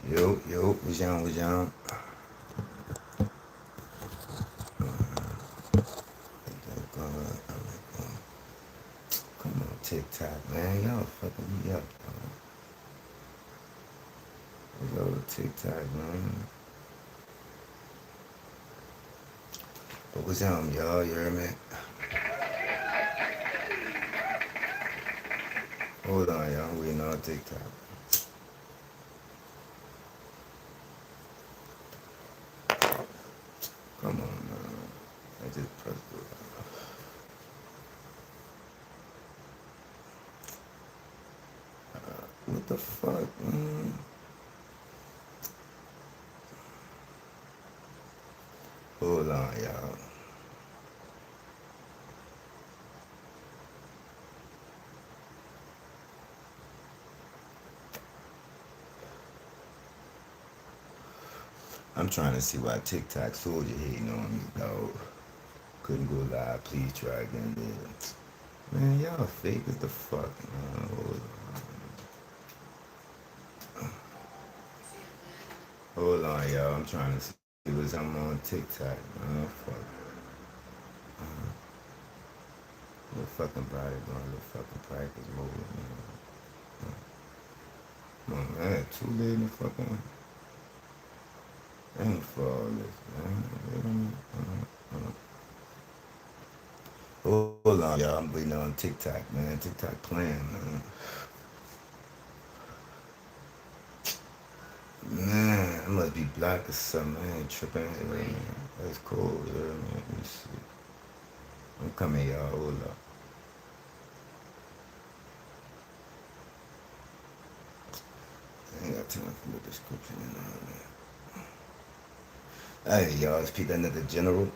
Yo, was young. Come on, TikTok, man. Y'all fucking me up, bro. Let's go to TikTok, man. But what's up, y'all? You hear me? Hold on, y'all. I'm waiting on TikTok. Come on, man. I just pressed it. What the fuck, man? Hold on, y'all. I'm trying to see why TikTok soldier hating on me, dog. Couldn't go live. Please try again later. Man, y'all fake as the fuck, man. Hold on, y'all. I'm trying to see what's I'm on TikTok, man. Fuck. Little fucking body going, little fucking practice mode, man. Come on, man. Too late in the fucking. I ain't for all this, man. Hold on, y'all. I'm waiting on TikTok, man. TikTok playing, man. Man, I must be black or something. I ain't tripping. Man. That's cool, yeah, man. Let me see. I'm coming, y'all. Hold up. I ain't got time for the description and all that. Hey, y'all. It's Pete, another general.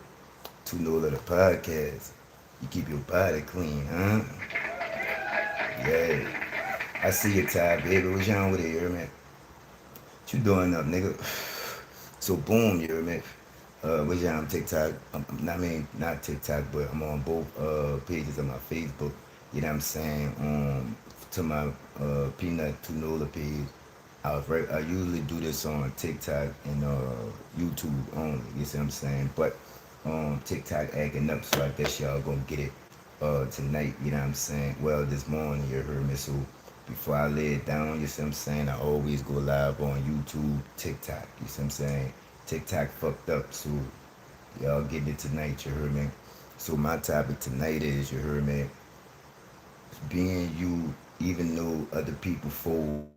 To know that a podcast. You keep your body clean, huh? Yeah. I see you, Ty, baby. What's wrong with it, you hear me? What you doing up, nigga? So boom, you hear me? What's on TikTok? I mean, not TikTok, but I'm on both pages of my Facebook. You know what I'm saying? To my Peanut Tunola page. I usually do this on TikTok and YouTube only. You see what I'm saying? But TikTok acting up, so I guess y'all gonna get it tonight. You know what I'm saying? Well, this morning you heard me. So before I lay it down, you see what I'm saying? I always go live on YouTube, TikTok. You see what I'm saying? TikTok fucked up, so y'all getting it tonight. You heard me? So my topic tonight is, you heard me, being you, even though other people fold,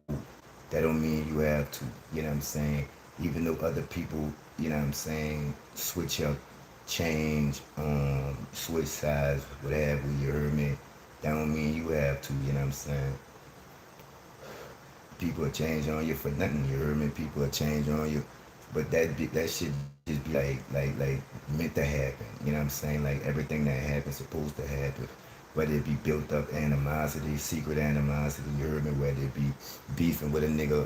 that don't mean you have to. You know what I'm saying? Even though other people, you know what I'm saying, switch up, change, switch sides, whatever. You heard me? That don't mean you have to. You know what I'm saying? People will change on you for nothing. You heard me? People will change on you, but that shit just be like meant to happen. You know what I'm saying? Like everything that happens supposed to happen. Whether it be built up animosity, secret animosity, you heard me? Whether it be beefing with a nigga,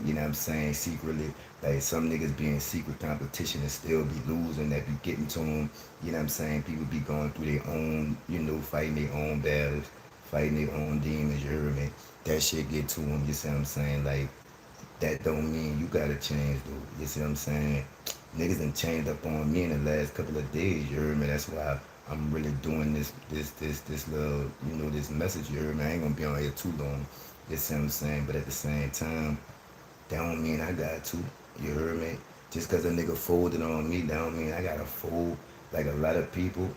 you know what I'm saying, secretly. Like some niggas be in secret competition and still be losing, that be getting to them. You know what I'm saying? People be going through their own, fighting their own battles, fighting their own demons, you heard me? That shit get to them, you see what I'm saying? Like, that don't mean you gotta change, though. You see what I'm saying? Niggas done changed up on me in the last couple of days, you heard me? That's why I'm really doing this little, this message, you heard me? I ain't gonna be on here too long, you see what I'm saying? But at the same time, that don't mean I got to, you heard me? Just cause a nigga folded on me, that don't mean I gotta fold. Like a lot of people,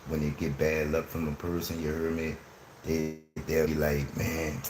when they get bad luck from a person, you heard me? They'll be like, man,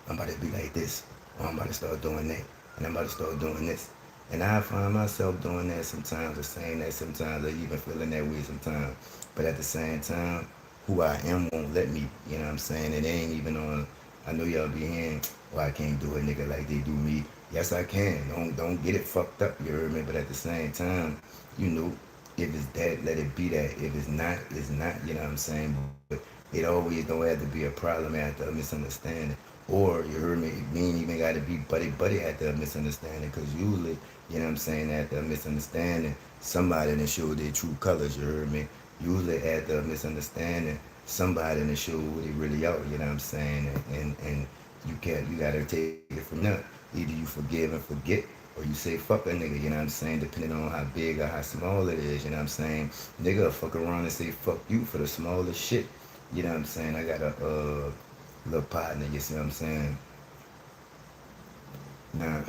I'm about to be like this, or I'm about to start doing that, and I'm about to start doing this. And I find myself doing that sometimes, or saying that sometimes, or even feeling that way sometimes. But at the same time, who I am won't let me. You know what I'm saying? It ain't even on. I know y'all be hearing, well, I can't do a nigga like they do me. Yes, I can. Don't get it fucked up. You heard me? But at the same time, you know, if it's that, let it be that. If it's not, it's not. You know what I'm saying? But it always don't have to be a problem after a misunderstanding. Or, you heard me, me ain't even got to be buddy after a misunderstanding. Because usually, you know what I'm saying, after a misunderstanding, somebody done showed their true colors, you heard me. Usually after a misunderstanding, somebody done showed who they really are, you know what I'm saying. And you gotta take it from there. Either you forgive and forget, or you say fuck a nigga, you know what I'm saying? Depending on how big or how small it is, you know what I'm saying? Nigga fuck around and say fuck you for the smallest shit. You know what I'm saying? I got a little partner, you see what I'm saying? Now,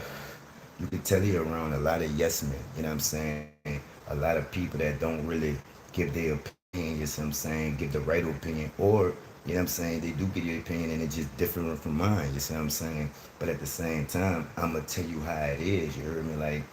you can tell he around a lot of yes men, you know what I'm saying? A lot of people that don't really give their opinion, you see what I'm saying? Give the right opinion, or, you know what I'm saying? They do give your opinion and it's just different from mine, you see what I'm saying? But at the same time, I'm gonna tell you how it is, you heard me? Like,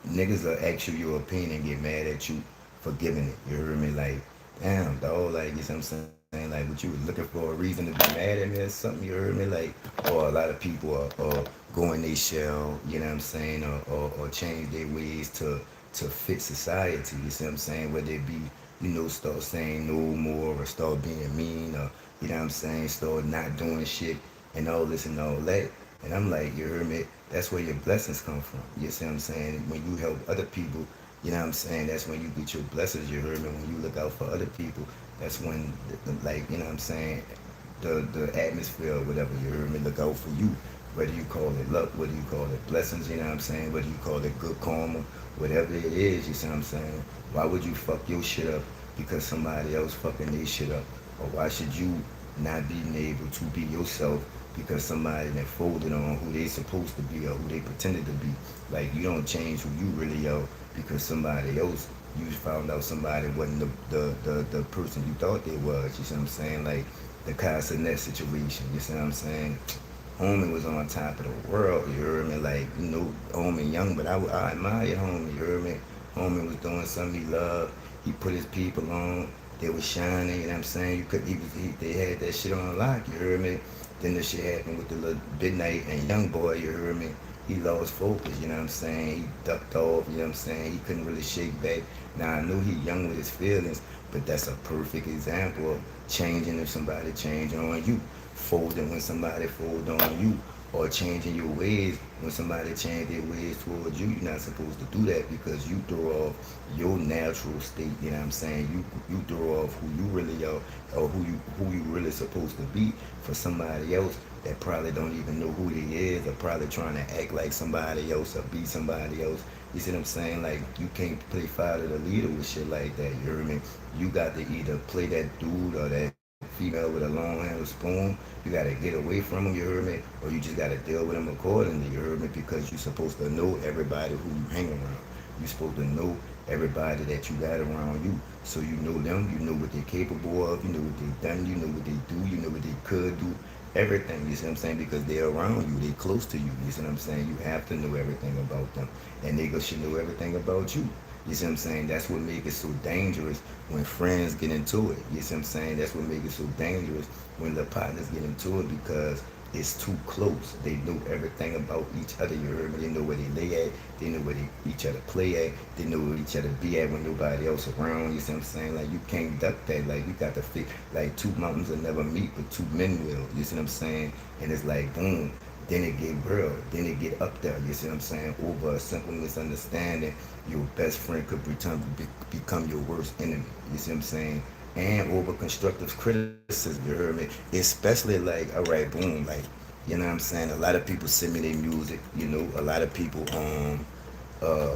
niggas will ask you your opinion and get mad at you for giving it. You heard me? Like, damn, dog, like, you know what I'm saying? Like, what you was looking for a reason to be mad at me or something, you heard me? Like, or a lot of people are go in their shell, you know what I'm saying? Or change their ways to fit society, you see what I'm saying? Whether it be, you know, start saying no more or start being mean or, you know what I'm saying? Start not doing shit and all this and all that. And I'm like, you heard me? That's where your blessings come from. You see what I'm saying? When you help other people, you know what I'm saying? That's when you get your blessings. You heard me? When you look out for other people, that's when, like, you know what I'm saying? The atmosphere or whatever, you heard me? Look out for you. Whether you call it luck, whether you call it blessings, you know what I'm saying? Whether you call it good karma, whatever it is, you see what I'm saying? Why would you fuck your shit up because somebody else fucking their shit up? Or why should you not being able to be yourself because somebody that folded on who they supposed to be or who they pretended to be? Like, you don't change who you really are because somebody else, you found out somebody wasn't the person you thought they was. You see what I'm saying? Like the Castanet situation. You see what I'm saying? Homie was on top of the world, you heard me? Like, you know, Homie young, but I admired Homie, you heard me? Homie was doing something he loved. He put his people on. They was shining, you know what I'm saying? You could, they had that shit on lock, you heard me? Then the shit happened with the little Midnight and Young Boy, you heard me? He lost focus, you know what I'm saying? He ducked off, you know what I'm saying? He couldn't really shake back. Now, I knew he young with his feelings, but that's a perfect example of changing if somebody change on you, folding when somebody fold on you, or changing your ways when somebody change their ways towards you. You're not supposed to do that because you throw off your natural state. You know what I'm saying? You throw off who you really are or who you really supposed to be for somebody else that probably don't even know who they is or probably trying to act like somebody else or be somebody else. You see what I'm saying? Like, you can't play father the leader with shit like that. You hear me? You got to either play that dude or that female with a long handled spoon. You got to get away from them. You heard me? Or you just got to deal with them accordingly. You heard me? Because you're supposed to know everybody who you hang around. You're supposed to know everybody that you got around you. So you know them. You know what they're capable of. You know what they done. You know what they do. You know what they could do. Everything, you see what I'm saying? Because they're around you, they're close to you. You see what I'm saying? You have to know everything about them. And they should know everything about you. You see what I'm saying? That's what makes it so dangerous when friends get into it. You see what I'm saying? That's what makes it so dangerous when the partners get into it because it's too close. They know everything about each other. You heard me? They know where they lay at. They know where each other play at. They know where each other be at when nobody else around. You see what I'm saying? Like, you can't duck that. Like, you got to fit. Like, two mountains will never meet, but two men will. You see what I'm saying? And it's like, boom. Then it get real. Then it get up there. You see what I'm saying? Over a simple misunderstanding, your best friend could become your worst enemy. You see what I'm saying? And over constructive criticism, you heard me? Especially like, all right, boom, like, you know what I'm saying? A lot of people send me their music, you know, a lot of people uh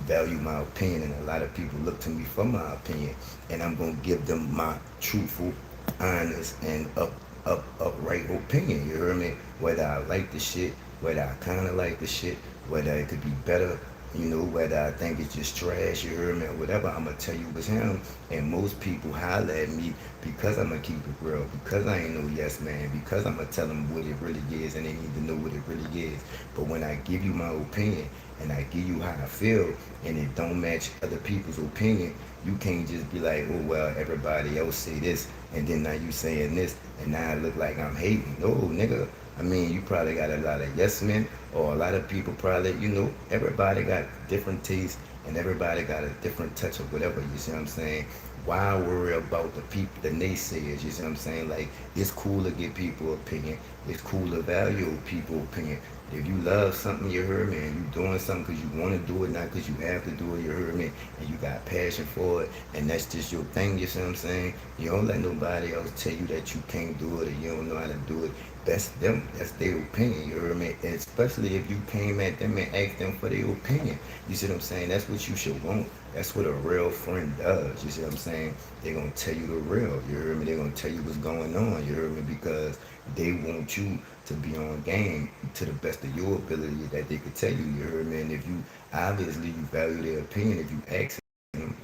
value my opinion and a lot of people look to me for my opinion and I'm gonna give them my truthful, honest and upright opinion, you heard me? Whether I like the shit, whether I kinda like the shit, whether it could be better, you know, whether I think it's just trash, you heard me, or whatever, I'm gonna tell you it's him. And most people holler at me because I'm gonna keep it real, because I ain't no yes man, because I'm gonna tell them what it really is and they need to know what it really is. But when I give you my opinion and I give you how I feel and it don't match other people's opinion, you can't just be like, oh well, everybody else say this and then now you saying this and now I look like I'm hating. No, nigga. I mean, you probably got a lot of yes men, or a lot of people probably, you know, everybody got different tastes and everybody got a different touch of whatever, you see what I'm saying? Why worry about the people, the naysayers, you see what I'm saying? Like, it's cool to get people opinion. It's cool to value people opinion. If you love something, you heard me, and you doing something because you want to do it, not because you have to do it, you heard me, and you got passion for it, and that's just your thing, you see what I'm saying? You don't let nobody else tell you that you can't do it or you don't know how to do it. That's them. That's their opinion. You heard me? And especially if you came at them and asked them for their opinion. You see what I'm saying? That's what you should want. That's what a real friend does. You see what I'm saying? They're gonna tell you the real. You heard me? They're gonna tell you what's going on. You heard me? Because they want you to be on game to the best of your ability that they could tell you. You heard me? And if you obviously you value their opinion, if you ask them,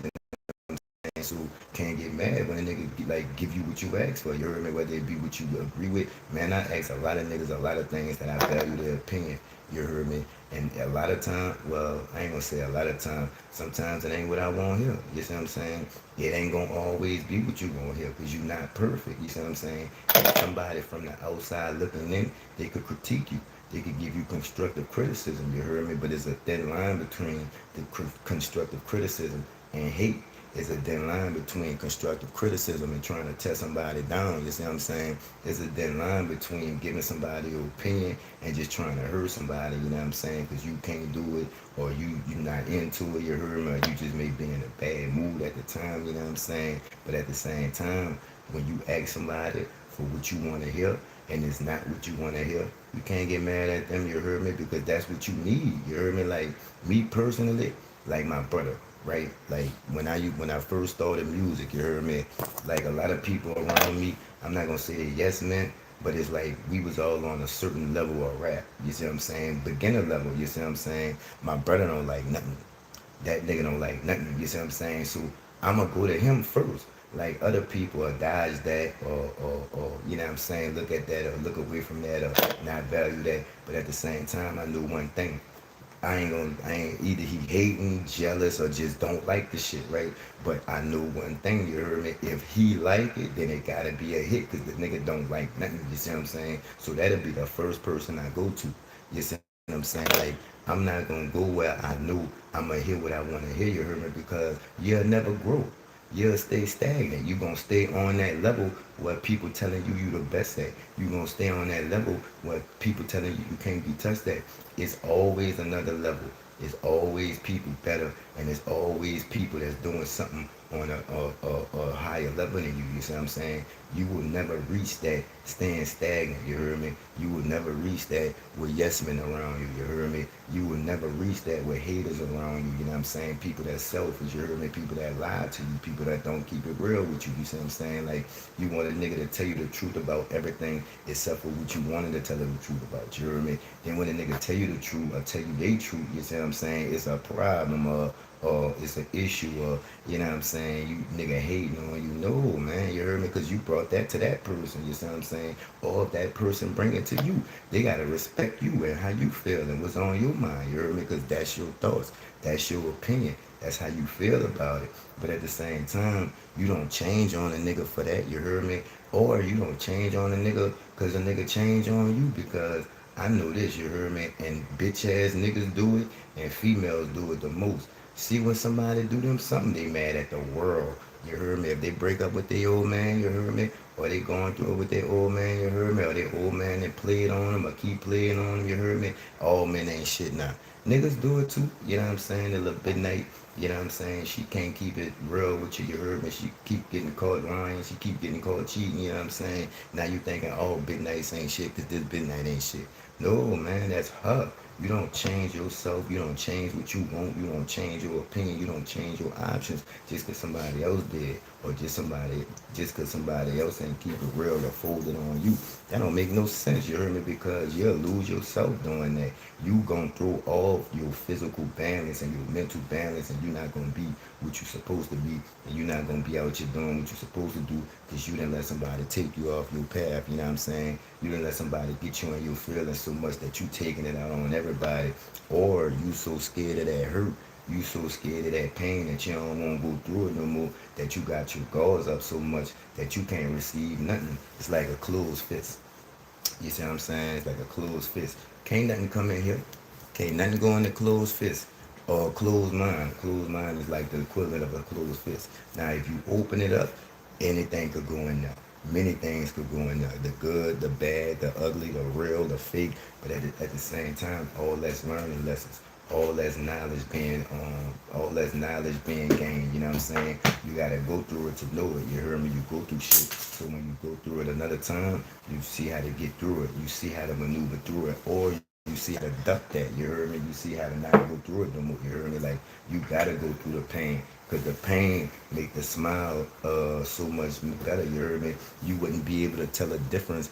and so can't get mad when a nigga like give you what you ask for. You heard me? Whether it be what you agree with. Man, I ask a lot of niggas a lot of things that I value their opinion. You heard me? And a lot of time, well, I ain't gonna say a lot of time. Sometimes it ain't what I want here. You see what I'm saying? It ain't gonna always be what you want here because you're not perfect. You see what I'm saying? And somebody from the outside looking in, they could critique you. They could give you constructive criticism. You heard me? But there's a thin line between the constructive criticism and hate. Is a thin line between constructive criticism and trying to tear somebody down. You see what I'm saying? There's a thin line between giving somebody your opinion and just trying to hurt somebody. You know what I'm saying? Because you can't do it, or you're not into it. You heard me? Or you just may be in a bad mood at the time. You know what I'm saying? But at the same time, when you ask somebody for what you want to hear and it's not what you want to hear, you can't get mad at them. You heard me? Because that's what you need. You heard me? Like me personally, like my brother, right? Like when I first started music, you heard me? Like a lot of people around me, I'm not gonna say they yes men, but it's like we was all on a certain level of rap. You see what I'm saying? Beginner level. You see what I'm saying? My brother don't like nothing. That nigga don't like nothing. You see what I'm saying? So I'ma go to him first. Like other people will dodge that or you know what I'm saying, look at that or look away from that or not value that. But at the same time I knew one thing. I ain't either he hating, jealous, or just don't like the shit, right? But I know one thing, you heard me. If he like it, then it gotta be a hit, cause the nigga don't like nothing. You see what I'm saying? So that'll be the first person I go to. You see what I'm saying? Like I'm not gonna go where I know I'ma hear what I wanna hear. You heard me? Because you'll never grow. You'll stay stagnant. You're gonna stay on that level where people telling you the best at. You're gonna stay on that level where people telling you can't be touched at. It's always another level. It's always people better, and it's always people that's doing something on a higher level than you. You see what I'm saying? You will never reach that staying stagnant. You heard me? You will never reach that with yes men around you. You heard me? You will never reach that with haters around you. You know what I'm saying? People that selfish. You heard me? People that lie to you. People that don't keep it real with you. You see what I'm saying? Like you want a nigga to tell you the truth about everything except for what you wanted to tell him the truth about. You heard me? Then when a nigga tell you the truth or tell you they truth, you see what I'm saying? It's a problem or it's an issue or you know what I'm saying, you nigga hating on you. No, man, you heard me? Because you brought that to that person. You see what I'm saying? Or if that person bring it to you, they got to respect you and how you feel and what's on your mind. You heard me? Because that's your thoughts. That's your opinion. That's how you feel about it. But at the same time, you don't change on a nigga for that. You heard me? Or you don't change on a nigga because a nigga change on you because I know this, you heard me? And bitch ass niggas do it and females do it the most. See when somebody do them something, they mad at the world. You heard me? If they break up with their old man, you heard me? Or they going through it with their old man, you heard me? Or their old man that played on them or keep playing on them, you heard me? All men ain't shit now. Niggas do it too, you know what I'm saying? A little bit night, you know what I'm saying? She can't keep it real with you heard me? She keep getting caught lying, she keep getting caught cheating, you know what I'm saying? Now you thinking, oh, big nights ain't shit because this big night ain't shit. No, man, that's her. You don't change yourself. You don't change what you want. You don't change your opinion. You don't change your options just because somebody else did or just because somebody else ain't keep it real or folded on you. That don't make no sense. You heard me? Because you'll lose yourself doing that. You gonna throw off your physical balance and your mental balance, and you're not gonna be what you're supposed to be, and you're not gonna be out here doing what you're supposed to do because you didn't let somebody take you off your path. You know what I'm saying? You didn't let somebody get you in your feelings so much that you taking it out on everybody, or you so scared of that hurt. You so scared of that pain that you don't want to go through it no more, that you got your guards up so much that you can't receive nothing. It's like a closed fist. You see what I'm saying? It's like a closed fist. Can't nothing come in here. Can't nothing go in the closed fist. Or closed mind. Closed mind is like the equivalent of a closed fist. Now, if you open it up, anything could go in there. Many things could go in there. The good, the bad, the ugly, the real, the fake. But at the same time, all that's learning lessons. all that's knowledge being gained, you know what I'm saying? You gotta go through it to know it, you heard me? You go through shit. So when you go through it another time, you see how to get through it. You see how to maneuver through it. Or you see how to duck that, you heard me? You see how to not go through it no more, you heard me? Like you gotta go through the pain. Cause the pain make the smile so much better, you heard me? You wouldn't be able to tell a difference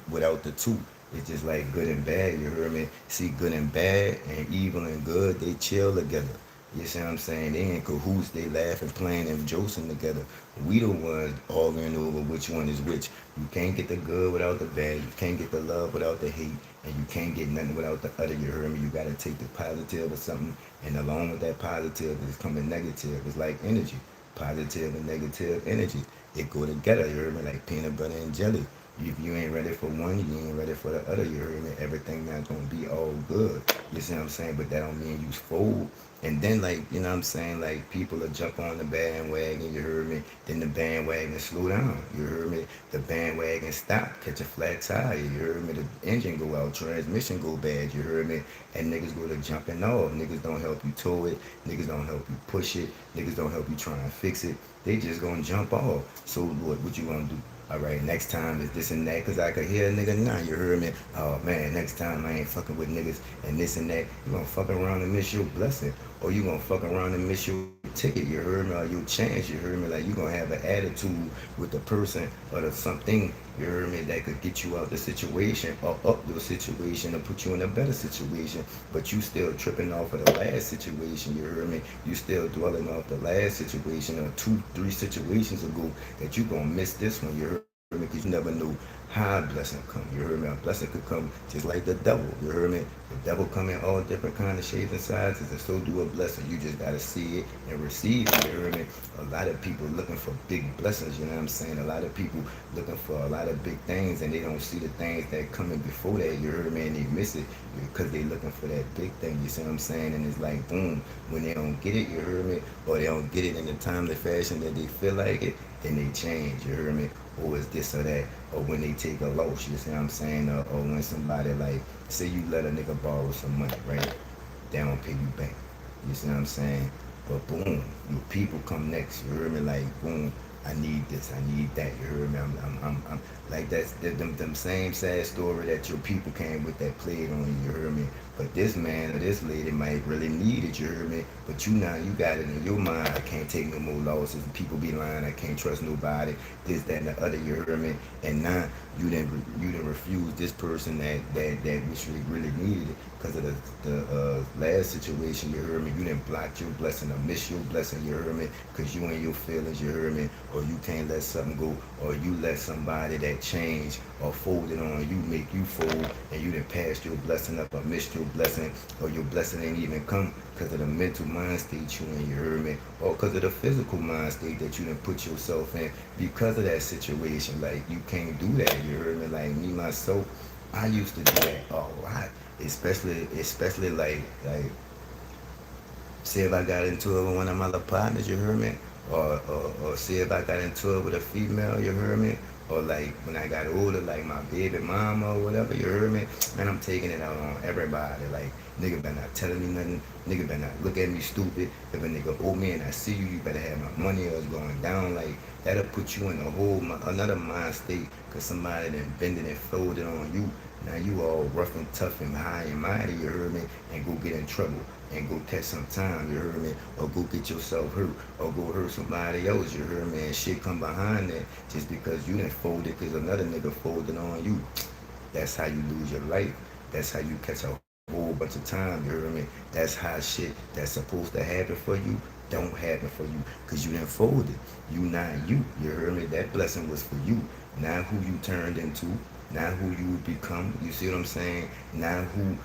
without the two. It's just like good and bad, you heard me? See, good and bad and evil and good, they chill together. You see what I'm saying? They in cahoots, they laughing, playing, and joking together. We the ones arguing over which one is which. You can't get the good without the bad. You can't get the love without the hate. And you can't get nothing without the other. You heard me? You gotta take the positive or something. And along with that positive is coming negative. It's like energy. Positive and negative energy. It go together, you heard me? Like peanut butter and jelly. If you ain't ready for one, you ain't ready for the other. You heard me? Everything not gonna be all good. You see what I'm saying? But that don't mean you fold. And then like, you know what I'm saying? Like people will jump on the bandwagon, you heard me? Then the bandwagon slow down. You heard me? The bandwagon stop, catch a flat tire, you heard me? The engine go out, transmission go bad, you heard me? And niggas go to jumping off. Niggas don't help you tow it, niggas don't help you push it, niggas don't help you try and fix it. They just gonna jump off. So what you gonna do? All right, next time is this and that, cause I could hear a nigga now, you heard me? Oh man, next time I ain't fucking with niggas and this and that. You gonna fuck around and miss your blessing, or you gonna fuck around and miss your ticket, you heard me? Or your chance, you heard me? Like you gonna have an attitude with the person or the something, you heard me, that could get you out the situation or up your situation or put you in a better situation. But you still tripping off of the last situation, you heard me? You still dwelling off the last situation or 2, 3 situations ago that you gonna miss this one, you heard me? Because you never know how a blessing come. You heard me? A blessing could come just like the devil. You heard me? The devil come in all different kind of shapes and sizes, and so do a blessing. You just gotta see it and receive it. You heard me? A lot of people looking for big blessings. You know what I'm saying? A lot of people looking for a lot of big things, and they don't see the things that coming before that. You heard me? And they miss it because they looking for that big thing. You see what I'm saying? And it's like boom, when they don't get it, you heard me, or they don't get it in the timely fashion that they feel like it, then they change. You heard me? Or it's this or that, or when they take a loss, you see what I'm saying, or when somebody like, say you let a nigga borrow some money, right? They don't pay you back. You see what I'm saying? But boom, your people come next. You heard me? Like boom, I need this, I need that. You heard me? I'm like that's them same sad story that your people came with that played on you. You heard me? But this man or this lady might really need it. You heard me? But you now you got it in your mind. I can't take no more losses. People be lying. I can't trust nobody. This, that, and the other. You heard me? And now you didn't refuse this person that which really needed it because of the last situation. You heard me? You didn't block your blessing or miss your blessing. You heard me? Because you and your feelings. You heard me? Or you can't let something go, or you let somebody that change or folded on you make you fold, and you didn't pass your blessing up or missed your blessing, or your blessing ain't even come because of the mental mind state you in. You heard me? Or because of the physical mind state that you didn't put yourself in because of that situation. Like you can't do that. You heard me? Like me myself, I used to do that a lot, especially like say if I got into it with one of my other partners, you heard me? Or say if I got into it with a female, you heard me? Or like when I got older, like my baby mama or whatever, you heard me? Man, I'm taking it out on everybody. Like, nigga better not telling me nothing. Nigga better not look at me stupid. If a nigga owe me and I see you, you better have my money or it's going down. Like, that'll put you in a whole, another mind state because somebody done bended and folded on you. Now you all rough and tough and high and mighty, you heard me? And go get in trouble and go catch some time, you heard me? Or go get yourself hurt or go hurt somebody else, you heard me? And shit come behind that just because you didn't fold it because another nigga folded on you. That's how you lose your life. That's how you catch a whole bunch of time, you heard me? That's how shit that's supposed to happen for you don't happen for you because you didn't fold it. You not you heard me? That blessing was for you, not who you turned into, not who you become. You see what I'm saying? Not who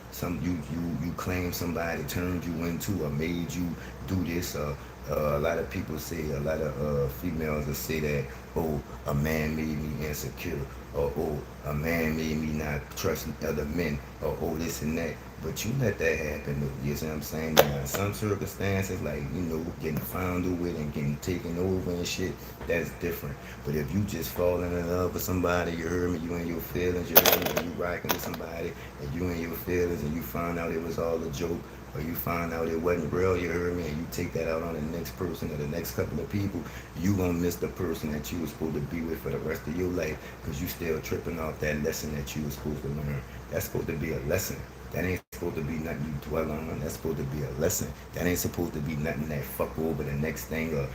you claim somebody turned you into or made you do this. A lot of people say, a lot of females will say that, oh, a man made me insecure, or oh, a man made me not trust other men, or oh, this and that. But you let that happen, though. You see what I'm saying? Now, in some circumstances, like, you know, getting found with and getting taken over and shit, that's different. But if you just falling in love with somebody, you heard me, you and your feelings, you heard me, and you rocking with somebody, and you and your feelings, and you found out it was all a joke, or you find out it wasn't real, you heard me, and you take that out on the next person or the next couple of people, you gonna miss the person that you was supposed to be with for the rest of your life because you still tripping off that lesson that you was supposed to learn. That's supposed to be a lesson. That ain't supposed to be nothing you dwell on. That's supposed to be a lesson. That ain't supposed to be nothing that fuck over the next thing or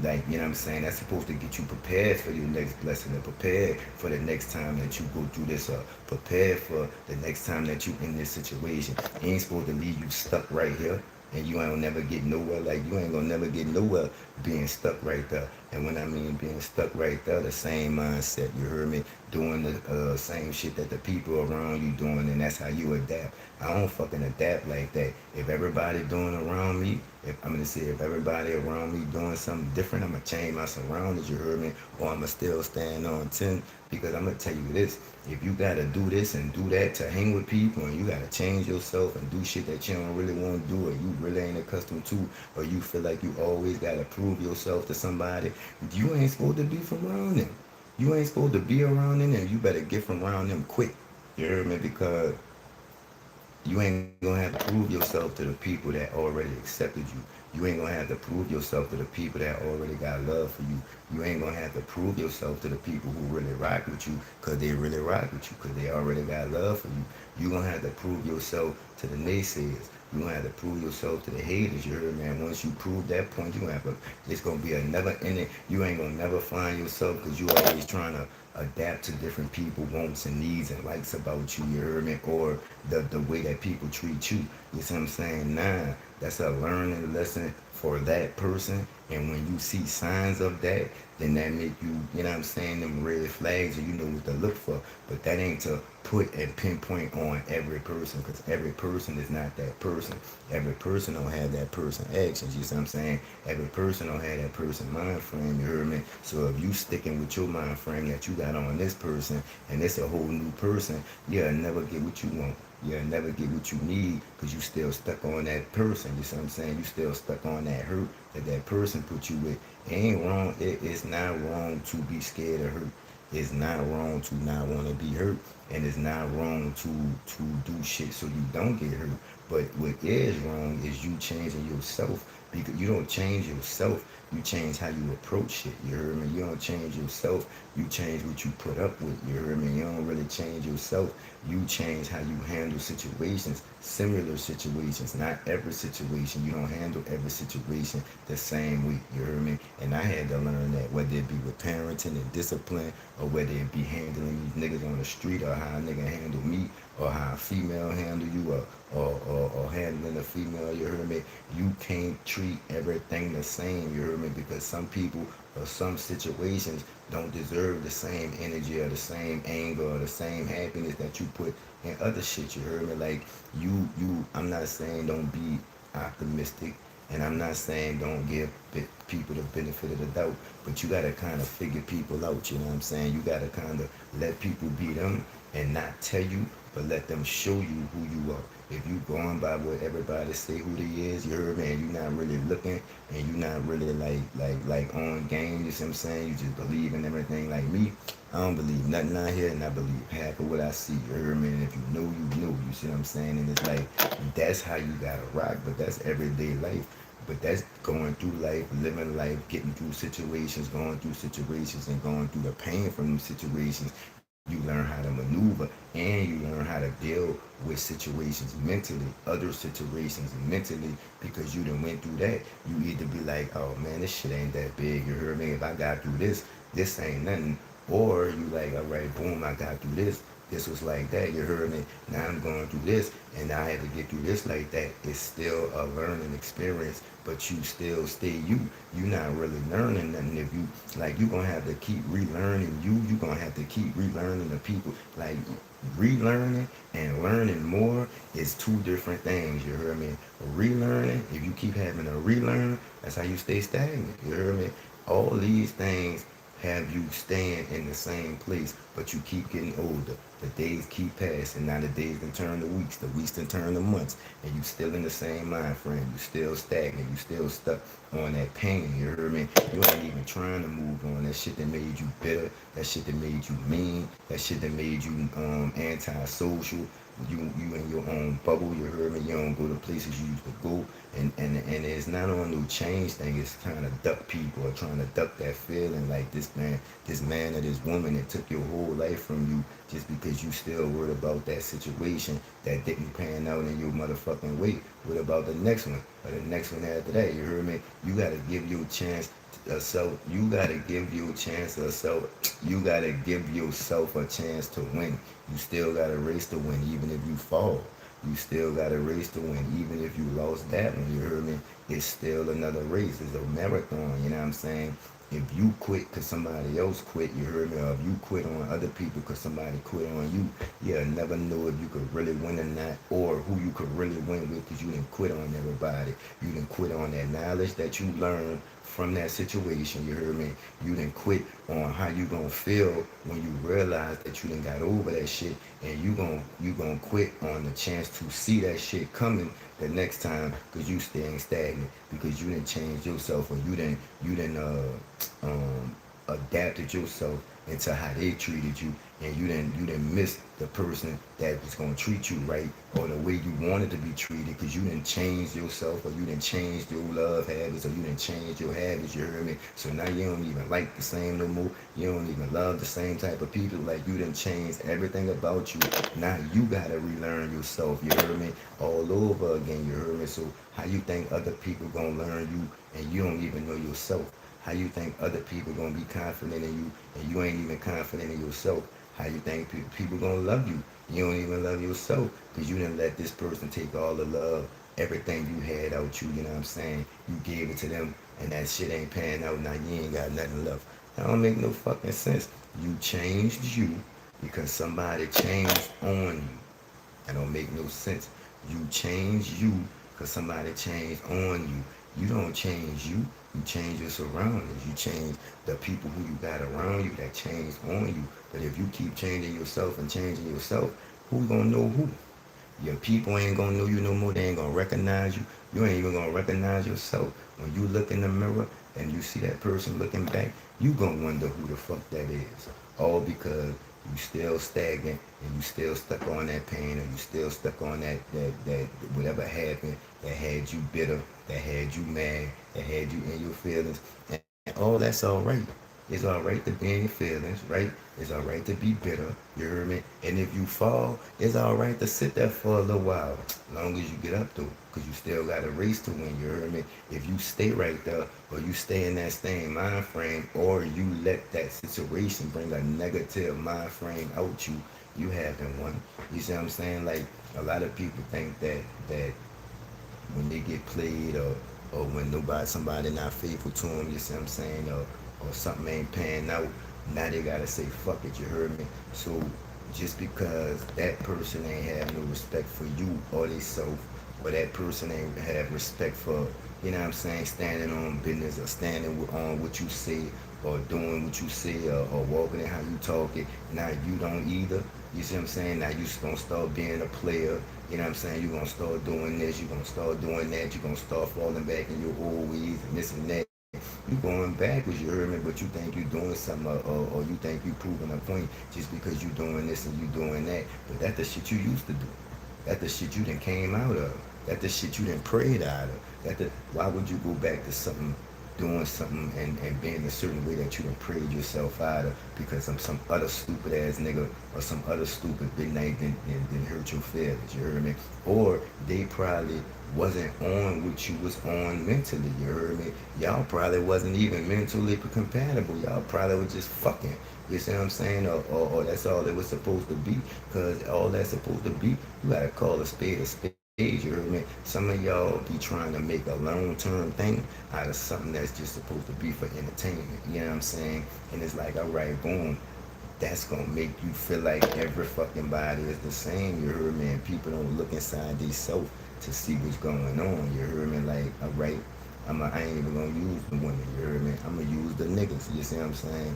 like, you know what I'm saying? That's supposed to get you prepared for your next blessing and prepared for the next time that you go through this or prepared for the next time that you in this situation. It ain't supposed to leave you stuck right here and you ain't gonna never get nowhere. Like you ain't gonna never get nowhere being stuck right there. And when I mean being stuck right there, the same mindset, you heard me, doing the same shit that the people around you doing, and that's how you adapt. I don't fucking adapt like that. If everybody doing around me, if I'm gonna say if everybody around me doing something different, I'm gonna change my surroundings, you heard me, or I'm gonna still stand on 10 because I'm gonna tell you this. If you gotta do this and do that to hang with people and you gotta change yourself and do shit that you don't really want to do or you really ain't accustomed to or you feel like you always gotta prove yourself to somebody, you ain't supposed to be from around them. You ain't supposed to be around them and you better get from around them quick. You heard me? Because you ain't gonna have to prove yourself to the people that already accepted you. You ain't gonna have to prove yourself to the people that already got love for you. You ain't gonna have to prove yourself to the people who really rock with you because they really rock with you because they already got love for you. You gonna have to prove yourself to the naysayers. You gonna have to prove yourself to the haters. You heard, man. Once you prove that point, you gonna have to. It's gonna be a never ending. You ain't gonna never find yourself because you always trying to adapt to different people wants and needs and likes about you, you heard me, or the way that people treat you. You see what I'm saying? Nah, that's a learning lesson for that person. And when you see signs of that, then that make you, you know what I'm saying, them red flags and you know what to look for. But that ain't to put and pinpoint on every person because every person is not that person. Every person don't have that person actions, you see what I'm saying? Every person don't have that person mind frame, you heard me? So if you sticking with your mind frame that you got on this person and it's a whole new person, you'll never get what you want. You'll never get what you need because you still stuck on that person. You see what I'm saying? You still stuck on that hurt that that person put you with. It ain't wrong. It's not wrong to be scared of hurt. It's not wrong to not want to be hurt, and it's not wrong to do shit so you don't get hurt. But what is wrong is you changing yourself because you don't change yourself. You change how you approach shit. You heard me? You don't change yourself. You change what you put up with. You heard me? You don't really change yourself. You change how you handle situations, similar situations, not every situation. You don't handle every situation the same way. You heard me? And I had to learn that, whether it be with parenting and discipline, or whether it be handling these niggas on the street, or how a nigga handle me, or how a female handle you, or handling a female. You heard me? You can't treat everything the same. You heard me? Because some people or some situations don't deserve the same energy or the same anger or the same happiness that you put in other shit. You heard me? Like I'm not saying don't be optimistic, and I'm not saying don't give people the benefit of the doubt, but you gotta kind of figure people out. You know what I'm saying? You gotta kind of let people be them and not tell you, but let them show you who you are. If you going by what everybody say who they is, you heard me, and you not really looking, and you not really like on game, you see what I'm saying? You just believe in everything like me. I don't believe nothing out here, and I believe half of what I see, you heard me? And if you know, you know, you see what I'm saying? And it's like, that's how you gotta rock, but that's everyday life. But that's going through life, living life, getting through situations, going through situations, and going through the pain from those situations. You learn how to maneuver and you learn how to deal with situations mentally, other situations mentally, because you done went through that. You either be like, oh man, this shit ain't that big. You heard me? If I got through this ain't nothing. Or you like, all right, boom, I got through this. This was like that. You heard me? Now I'm going through this, and I had to get through this like that. It's still a learning experience, but you still stay you. You not really learning nothing. If you like, you gonna have to keep relearning you. You gonna have to keep relearning the people. Like relearning and learning more is two different things. You heard me? Relearning. If you keep having to relearn, that's how you stay stagnant. You heard me? All these things have you staying in the same place, but you keep getting older. The days keep passing. Now the days can turn to weeks. The weeks can turn to months. And you still in the same mind frame. You still stagnant. You still stuck on that pain. You heard me? You ain't even trying to move on. That shit that made you bitter. That shit that made you mean. That shit that made you antisocial. you in your own bubble, you heard me, you don't go to places you used to go, and it's not on no change thing, it's trying to duck people or trying to duck that feeling like this man or this woman that took your whole life from you just because you still worried about that situation that didn't pan out in your motherfucking way. What about the next one or the next one after that? You heard me? You gotta give your chance self. You gotta give your chance of self. You gotta give yourself a chance to win. You still got a race to win, even if you fall. You still got a race to win, even if you lost that one. You heard me? It's still another race. It's a marathon. You know what I'm saying? If you quit because somebody else quit, you heard me, or if you quit on other people because somebody quit on you, you'll never know if you could really win or not, or who you could really win with because you didn't quit on everybody. You didn't quit on that knowledge that you learned from that situation, you heard me? You didn't quit on how you gonna feel when you realize that you didn't got over that shit, and you gonna quit on the chance to see that shit coming the next time because you staying stagnant because you didn't change yourself, or you didn't adapted yourself into how they treated you, and you didn't miss the person that was gonna treat you right or the way you wanted to be treated because you didn't change yourself, or you didn't change your love habits, or you didn't change your habits, you heard me? So now you don't even like the same no more. You don't even love the same type of people. Like, you didn't change everything about you. Now you gotta relearn yourself, you heard me? All over again, you heard me? So how you think other people gonna learn you and you don't even know yourself? How you think other people gonna be confident in you and you ain't even confident in yourself? How you think people gonna love you? You don't even love yourself because you didn't let this person take all the love, everything you had out you. You know what I'm saying? You gave it to them, and that shit ain't panning out. Now you ain't got nothing left. That don't make no fucking sense. You changed you because somebody changed on you. That don't make no sense. You change you because somebody changed on you. You don't change you. You change your surroundings. You change the people who you got around you that changed on you. But if you keep changing yourself and changing yourself, who gonna know who? Your people ain't gonna know you no more. They ain't gonna recognize you. You ain't even gonna recognize yourself. When you look in the mirror and you see that person looking back, you gonna wonder who the fuck that is. All because you still stagnant and you still stuck on that pain, or you still stuck on that whatever happened that had you bitter, that had you mad, that had you in your feelings. And all that's all right. It's all right to be in your feelings, right? It's all right to be bitter, you hear me? And if you fall, it's all right to sit there for a little while, as long as you get up though, because you still got a race to win, you hear me? If you stay right there, or you stay in that same mind frame, or you let that situation bring a negative mind frame out you haven't won. You see what I'm saying? Like, a lot of people think that when they get played, or when somebody not faithful to them, you see what I'm saying, or something ain't panning out, now they gotta say fuck it, you heard me? So just because that person ain't have no respect for you or they self, or that person ain't have respect for, you know what I'm saying, standing on business, or standing on what you say, or doing what you say, or walking in how you talk it, now you don't either. You see what I'm saying? Now you gonna start being a player. You know what I'm saying? You're gonna start doing this, you're gonna start doing that, you're gonna start falling back in your old ways and this and that. You going backwards, you heard me, but you think you doing something, or you think you proving a point just because you doing this and you doing that. But that's the shit you used to do. That's the shit you done came out of. That's the shit you done prayed out of. Why would you go back to something, doing something, and being a certain way that you done prayed yourself out of because of some other stupid ass nigga, or some other stupid big night didn't hurt your feelings, you heard me? Or they probably wasn't on what you was on mentally, you heard me? Y'all probably wasn't even mentally compatible. Y'all probably was just fucking. You see what I'm saying? Or that's all it was supposed to be. Because all that's supposed to be, you gotta call a spade a spade. You heard me? Some of y'all be trying to make a long-term thing out of something that's just supposed to be for entertainment. You know what I'm saying? And it's like, all right, boom, that's gonna make you feel like every fucking body is the same. You heard me? And people don't look inside themselves to see what's going on. You heard me? Like, all right, I ain't even gonna use the women. You heard me? I'm gonna use the niggas. You see what I'm saying?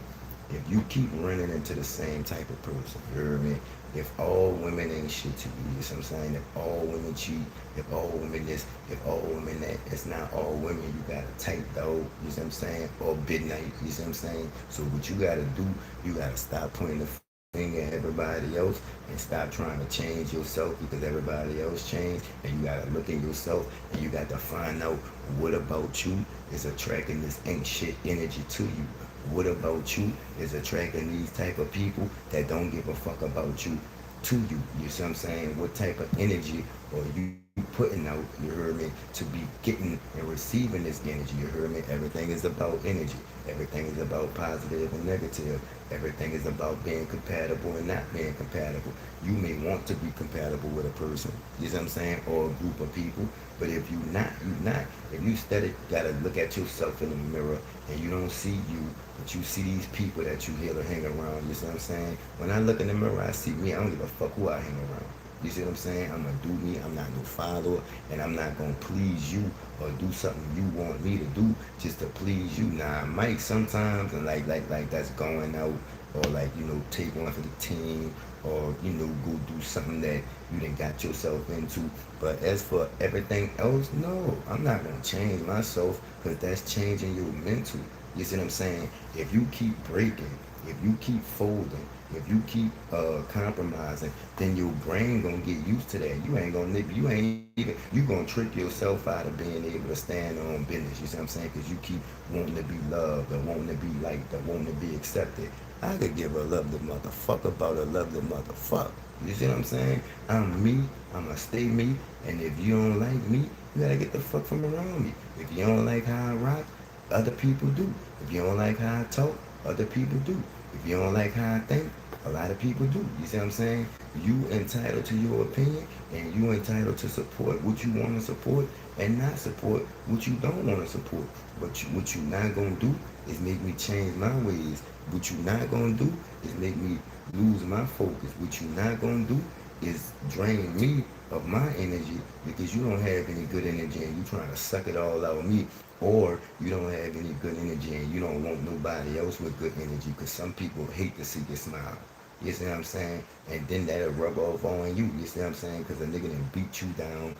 If you keep running into the same type of person, you heard me? If all women ain't shit to you, you see what I'm saying? If all women cheat, if all women this, if all women that, it's not all women. You got a type dog, you see what I'm saying? Or midnight, you see what I'm saying? So what you gotta do, you gotta stop pointing the finger at everybody else and stop trying to change yourself because everybody else changed. And you gotta look at yourself and you got to find out what about you is attracting this ain't shit energy to you. What about you is attracting these type of people that don't give a fuck about you to you. You see what I'm saying? What type of energy are you putting out, you heard me, to be getting and receiving this energy, you heard me? Everything is about energy. Everything is about positive and negative. Everything is about being compatible and not being compatible. You may want to be compatible with a person, you see what I'm saying, or a group of people, but if you not, you not. If you steady gotta look at yourself in the mirror and you don't see you, but you see these people that you hear hang around, you see what I'm saying? When I look in the mirror, I see me. I don't give a fuck who I hang around. You see what I'm saying? I'm gonna do me. I'm not no follower, and I'm not gonna please you or do something you want me to do just to please you. Now, I might sometimes, and like that's going out, or like take one for the team, or go do something that you done got yourself into. But as for everything else, no, I'm not gonna change myself because that's changing your mental. You see what I'm saying? If you keep breaking, if you keep folding, if you keep compromising, then your brain gonna get used to that. You ain't even, you gonna trick yourself out of being able to stand on business. You see what I'm saying? Because you keep wanting to be loved or wanting to be liked or wanting to be accepted. I could give a lovely motherfucker about a lovely motherfucker. You see what I'm saying? I'm me. I'ma stay me. And if you don't like me, you gotta get the fuck from around me. If you don't like how I rock, other people do. If you don't like how I talk, other people do. If you don't like how I think, a lot of people do. You see what I'm saying? You entitled to your opinion, and you entitled to support what you want to support and not support what you don't want to support. But what you not gonna do is make me change my ways. What you not gonna do is make me lose my focus. What you not gonna do is drain me of my energy because you don't have any good energy and you trying to suck it all out of me, or you don't have any good energy and you don't want nobody else with good energy because some people hate to see you smile. You see what I'm saying? And then that'll rub off on you. You see what I'm saying? Because a nigga done beat you down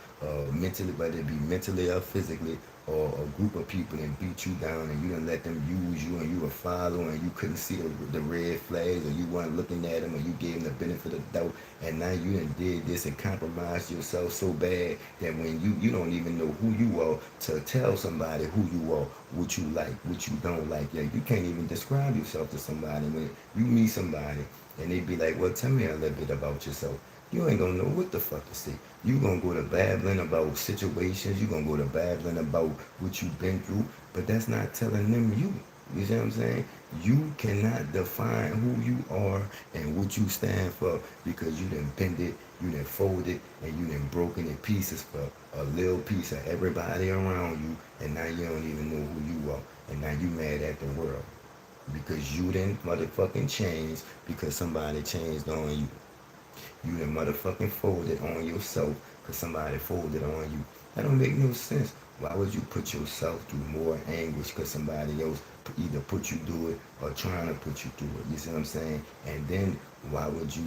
mentally, whether it be mentally or physically, or a group of people done beat you down and you done let them use you and you were following and you couldn't see the red flags or you weren't looking at them or you gave them the benefit of the doubt and now you done did this and compromised yourself so bad that when you don't even know who you are to tell somebody who you are, what you like, what you don't like. Yeah, you can't even describe yourself to somebody. When you meet somebody and they be like, well, tell me a little bit about yourself. You ain't gonna know what the fuck to say. You gonna go to babbling about situations. You gonna go to babbling about what you've been through, but that's not telling them you. You see what I'm saying? You cannot define who you are and what you stand for because you done bend it, you done folded, and you done broken in pieces for a little piece of everybody around you, and now you don't even know who you are, and now you mad at the world because you didn't motherfucking change because somebody changed on you. You done motherfucking folded on yourself because somebody folded on you. That don't make no sense. Why would you put yourself through more anguish because somebody else either put you through it or trying to put you through it? You see what I'm saying? And then why would you,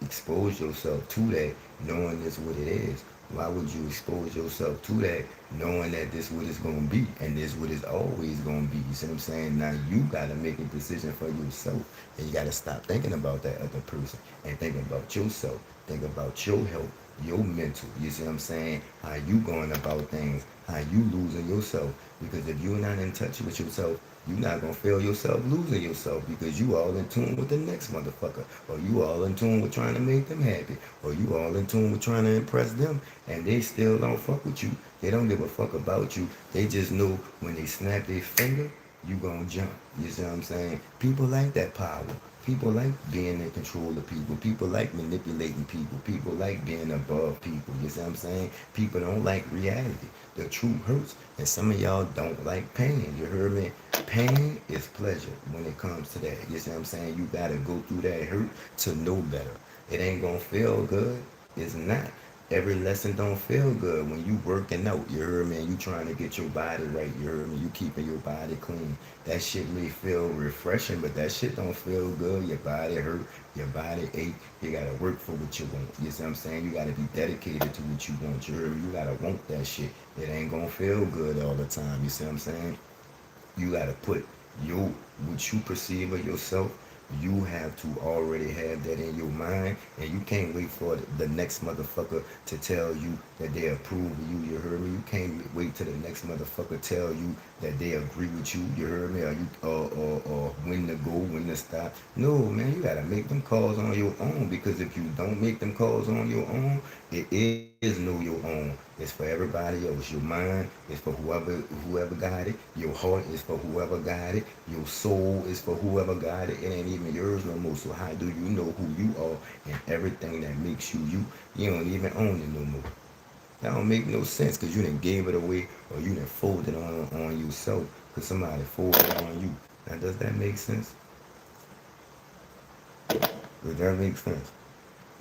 expose yourself to that knowing this what it is? Why would you expose yourself to that knowing that this what it's gonna be and this what it's always gonna be? You see what I'm saying? Now you gotta make a decision for yourself and you gotta stop thinking about that other person and think about yourself. Think about your health, your mental. You see what I'm saying? How you going about things, how you losing yourself. Because if you're not in touch with yourself, you're not gonna feel yourself losing yourself because you all in tune with the next motherfucker, or you all in tune with trying to make them happy, or you all in tune with trying to impress them, and they still don't fuck with you. They don't give a fuck about you. They just know when they snap their finger, you gonna jump. You see what I'm saying? People like that power. People like being in control of people. People like manipulating people. People like being above people. You see what I'm saying? People don't like reality. The truth hurts. And some of y'all don't like pain. You heard me? Pain is pleasure when it comes to that. You see what I'm saying? You gotta go through that hurt to know better. It ain't gonna feel good. It's not. Every lesson don't feel good when you working out. You heard me? And you trying to get your body right. You heard me? You keeping your body clean. That shit may feel refreshing, but that shit don't feel good. Your body hurt. Your body ache. You gotta work for what you want. You see what I'm saying? You gotta be dedicated to what you want. You heard me? You gotta want that shit. It ain't gonna feel good all the time. You see what I'm saying? You gotta put your what you perceive of yourself You have to already have that in your mind, and you can't wait for the next motherfucker to tell you that they approve of you. You heard me? You can't wait till the next motherfucker tell you that they agree with you. You heard me? Or you or when to go, when to stop. No, man, you gotta make them calls on your own, because if you don't make them calls on your own, it is no your own. It's for everybody else. Your mind is for whoever got it. Your heart is for whoever got it. Your soul is for whoever got it. It ain't even yours no more. So how do you know who you are and everything that makes you you? You don't even own it no more. That don't make no sense, because you done gave it away, or you done folded on yourself because somebody folded on you. Now does that make sense? Does that make sense?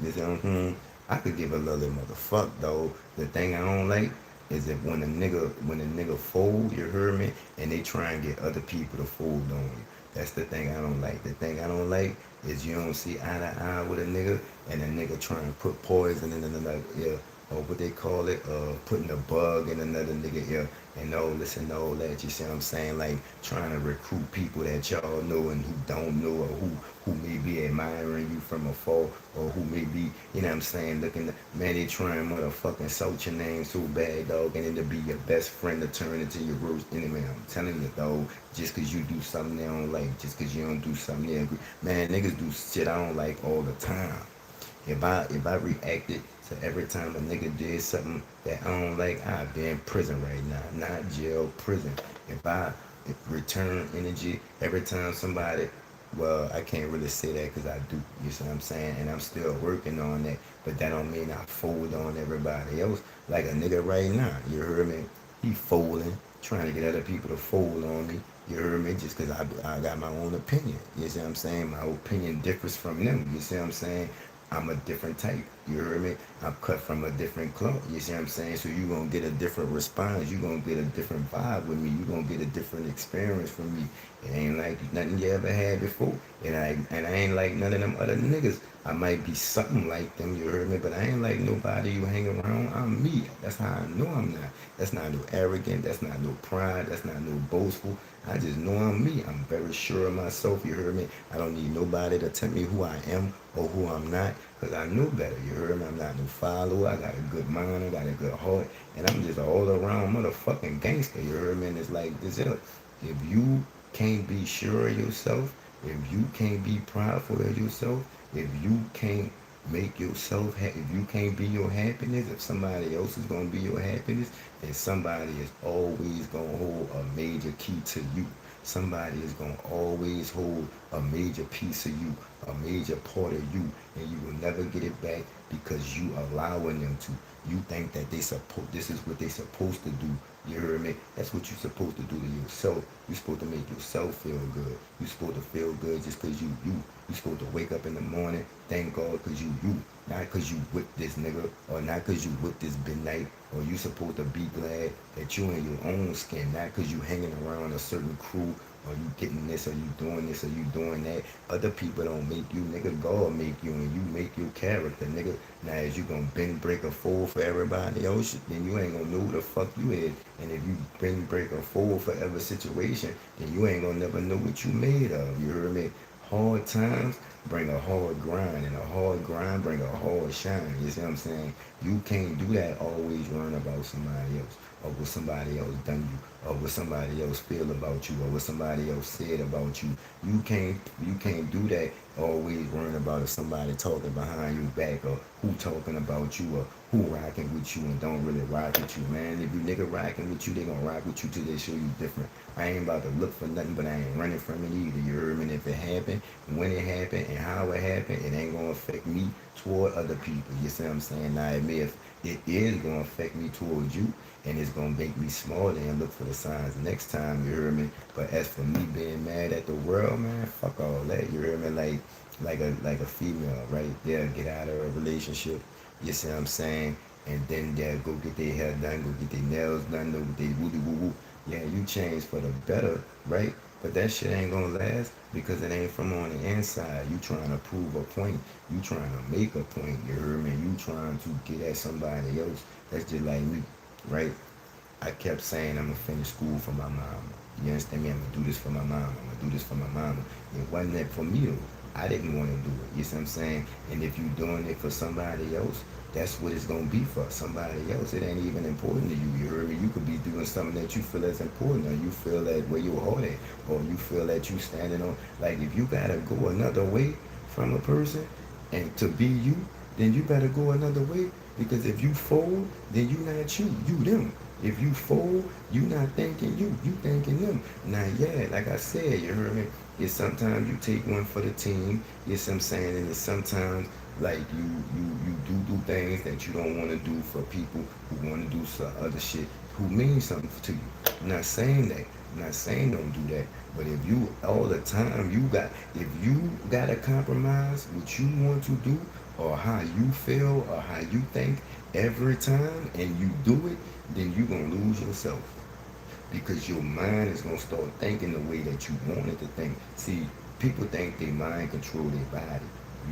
You see what I'm saying? I could give a little motherfuck though. The thing I don't like is if when a nigga fold, you heard me, and they try and get other people to fold on you. That's the thing I don't like. The thing I don't like is you don't see eye to eye with a nigga, and a nigga try and put poison in another ear, or what they call it, putting a bug in another nigga ear, and all this and all that. You see what I'm saying? Like trying to recruit people that y'all know and who don't know, or who may be admiring you from afar, or who may be, you know what I'm saying, looking, man, they trying motherfucking salt your name so bad, dog, and it'll be your best friend to turn into your worst enemy. I'm telling you, dog, just cause you do something they don't like, just cause you don't do something they agree. Man, niggas do shit I don't like all the time. If I reacted to every time a nigga did something that I don't like, I'd be in prison right now. Not jail, prison. If return energy every time somebody, well, I can't really say that because I do, you see what I'm saying? And I'm still working on that, but that don't mean I fold on everybody else. Like a nigga right now, you heard me? He folding, trying to get other people to fold on me. You heard me? Just because I got my own opinion. You see what I'm saying? My opinion differs from them. You see what I'm saying? I'm a different type. You heard me? I'm cut from a different cloth. You see what I'm saying? So you gonna get a different response. You gonna get a different vibe with me. You gonna get a different experience from me. It ain't like nothing you ever had before. And I ain't like none of them other niggas. I might be something like them, you heard me, but I ain't like nobody you hang around. I'm me. That's how I know I'm not. That's not no arrogant. That's not no pride. That's not no boastful. I just know I'm me. I'm very sure of myself, you heard me. I don't need nobody to tell me who I am or who I'm not, because I know better, you heard me. I'm not no follower. I got a good mind. I got a good heart. And I'm just an all around motherfucking gangster, you heard me. And it's like this here. If you can't be sure of yourself, if you can't be prideful of yourself, if you can't make yourself, if you can't be your happiness, if somebody else is gonna be your happiness, then somebody is always gonna hold a major key to you. Somebody is gonna always hold a major piece of you, a major part of you, and you will never get it back because you allowing them to. You think that this is what they supposed to do. You heard me? That's what you're supposed to do to yourself. You're supposed to make yourself feel good. You're supposed to feel good just because you. You're supposed to wake up in the morning, thank God because you. Not because you with this nigga, or not because you with this midnight, or you supposed to be glad that you in your own skin, not because you hanging around a certain crew, or you getting this, or you doing this, or you doing that. Other people don't make you, nigga. God make you, and you make your character, nigga. Now, is you gonna bend, break, or fold for everybody else, then you ain't gonna know who the fuck you is. And if you bend, break, or fold for every situation, then you ain't gonna never know what you made of. You heard me? Hard times bring a hard grind, and a hard grind bring a hard shine. You see what I'm saying? You can't do that always worrying about somebody else, or what somebody else done you, or what somebody else feel about you, or what somebody else said about you. You can't do that always worrying about if somebody talking behind your back, or who talking about you, or who rocking with you and don't really rock with you, man. If you nigga rocking with you, they gonna rock with you till they show you different. I ain't about to look for nothing, but I ain't running from it either. You heard me? And if it happened, when it happened, and how it happened, it ain't gonna affect me toward other people. You see what I'm saying? Now it is gonna affect me towards you, and it's gonna make me smaller and look for the signs next time. You heard me? But as for me being mad at the world, man, fuck all that. You heard me? Like a female, right? They'll get out of a relationship. You see what I'm saying? And then they'll go get their hair done, go get their nails done, go get their woo woo woo. Yeah, you change for the better, right? But that shit ain't gonna last because it ain't from on the inside. You trying to prove a point. You trying to make a point. You heard me? You trying to get at somebody else. That's just like me, right? I kept saying I'm gonna finish school for my mama. You understand me? I'm gonna do this for my mama. I'm gonna do this for my mama. It wasn't that for me though. I didn't want to do it. You see what I'm saying? And if you're doing it for somebody else, that's what it's gonna be for somebody else. It ain't even important to you. You heard me? You could be doing something that you feel is important, or you feel that where your heart at, or you feel that you standing on. Like if you gotta go another way from a person, and to be you, then you better go another way. Because if you fold, then you not you them. If you fold, you not thinking you thinking them. Now, yeah, like I said, you heard me? It's sometimes you take one for the team. Yes, I'm saying, and it's sometimes like you do things that you don't want to do for people who want to do some other shit who means something to you. I'm not saying that. I'm not saying don't do that. But if you all the time if you gotta compromise what you want to do or how you feel or how you think every time and you do it, then you gonna lose yourself because your mind is gonna start thinking the way that you want it to think. See, people think they mind control their body.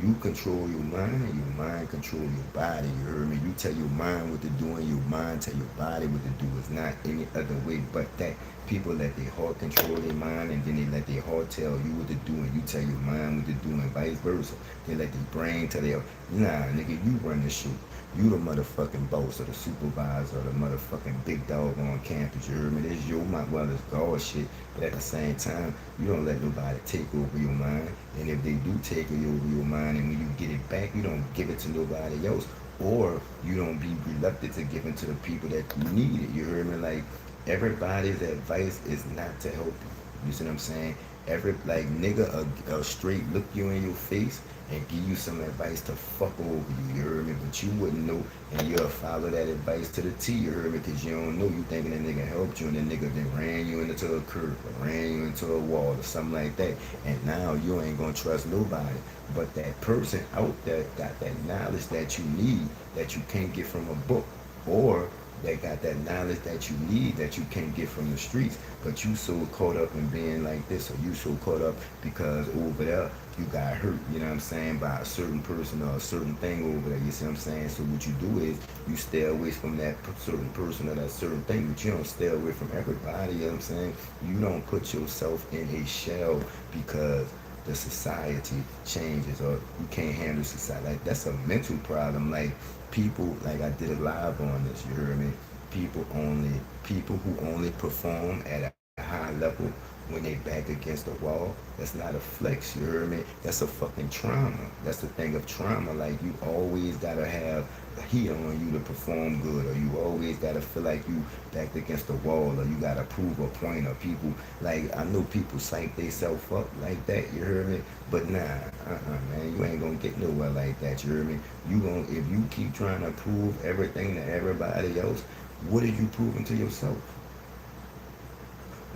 You control your mind and your mind control your body. You heard me? You tell your mind what to do and your mind tell your body what to do. It's not any other way but that. People let their heart control their mind and then they let their heart tell you what to do and you tell your mind what to do and vice versa. They let their brain tell their, nah, nigga, you run the show. You the motherfucking boss or the supervisor or the motherfucking big dog on campus. You heard me? This your mind, well, it's God shit. But at the same time, you don't let nobody take over your mind. And if they do take over your mind and when you get it back, you don't give it to nobody else. Or you don't be reluctant to give it to the people that need it. You heard me? Like, everybody's advice is not to help you. You see what I'm saying? Every, like, nigga, a straight look you in your face and give you some advice to fuck over you, you heard me? But you wouldn't know, and you'll follow that advice to the T, you heard me? Because you don't know, you thinking that nigga helped you, and that nigga then ran you into a curb, or ran you into a wall, or something like that, and now you ain't gonna trust nobody. But that person out there got that knowledge that you need, that you can't get from a book, or they got that knowledge that you need that you can't get from the streets, but you so caught up in being like this, or you so caught up because over there you got hurt, you know what I'm saying, by a certain person or a certain thing over there, you see what I'm saying? So what you do is you stay away from that certain person or that certain thing, but you don't stay away from everybody, you know what I'm saying? You don't put yourself in a shell because the society changes or you can't handle society. Like, that's a mental problem. Like, people, like, I did a live on this, you heard me? People who only perform at a high level when they back against the wall, that's not a flex, you heard me? That's a fucking trauma. That's the thing of trauma. Like, you always gotta have heat on you to perform good, or you always gotta feel like you backed against the wall, or you gotta prove a point, or people, like, I know people psych themselves up like that, you heard me? But nah, man, you ain't gonna get nowhere like that, you heard me? You gonna, if you keep trying to prove everything to everybody else, what are you proving to yourself?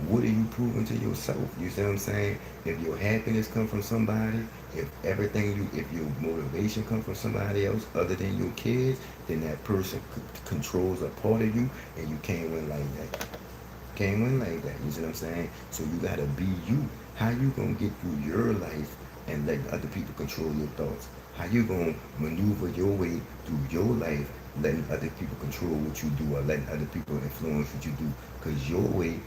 What are you proving to yourself? You see what I'm saying? If your happiness come from somebody, if your motivation come from somebody else other than your kids, then that person controls a part of you, and you can't win like that. Can't win like that. You see what I'm saying? So you gotta be you. How you gonna get through your life and letting other people control your thoughts? How you gonna maneuver your way through your life, letting other people control what you do or letting other people influence what you do? Because your way